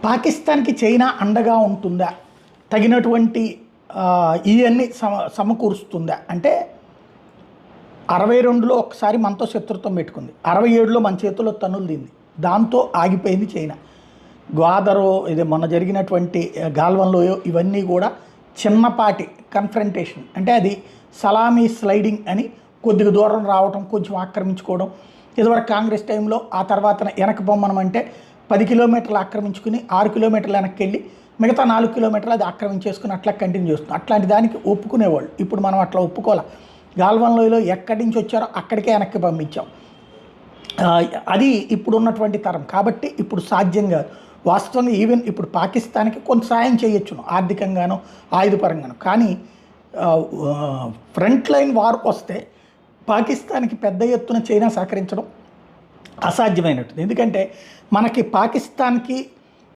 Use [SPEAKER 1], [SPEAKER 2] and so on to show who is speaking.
[SPEAKER 1] పాకిస్తాన్కి చైనా అండగా ఉంటుందా, తగినటువంటి ఇవన్నీ సమకూరుస్తుందా అంటే 62లో ఒకసారి మనతో శత్రుత్వం పెట్టుకుంది, 67లో మన చేతుల్లో తన్నులు తింది, దాంతో ఆగిపోయింది చైనా. గ్వాదరో ఇది మొన్న జరిగినటువంటి గాల్వన్లో ఇవన్నీ కూడా చిన్నపాటి కన్ఫ్రంటేషన్, అంటే అది సలామీ స్లైడింగ్ అని కొద్దిగా దూరం రావటం, కొంచెం ఆక్రమించుకోవడం. ఇదివరకు కాంగ్రెస్ టైంలో ఆ తర్వాత వెనక్కి పొమ్మనమంటే 10 కిలోమీటర్లు ఆక్రమించుకుని 6 కిలోమీటర్లు వెనక్కి వెళ్ళి మిగతా 4 కిలోమీటర్లు అది ఆక్రమించేసుకుని అట్లా కంటిన్యూ చేస్తుంది. అట్లాంటి దానికి ఒప్పుకునేవాళ్ళు. ఇప్పుడు మనం అట్లా ఒప్పుకోవాలి. గాల్వన్లో ఎక్కడి నుంచి వచ్చారో అక్కడికే వెనక్కి పంపించాం. అది ఇప్పుడు ఉన్నటువంటి తరం కాబట్టి ఇప్పుడు సాధ్యం కాదు. వాస్తవంగా ఈవెన్ ఇప్పుడు పాకిస్తాన్కి కొంత సాయం చేయొచ్చును, ఆర్థికంగానో ఆయుధపరంగానో. కానీ ఫ్రంట్ లైన్ వార్ వస్తే పాకిస్తాన్కి పెద్ద ఎత్తున చైనా సహకరించడం అసాధ్యమైనట్టు. ఎందుకంటే మనకి పాకిస్తాన్కి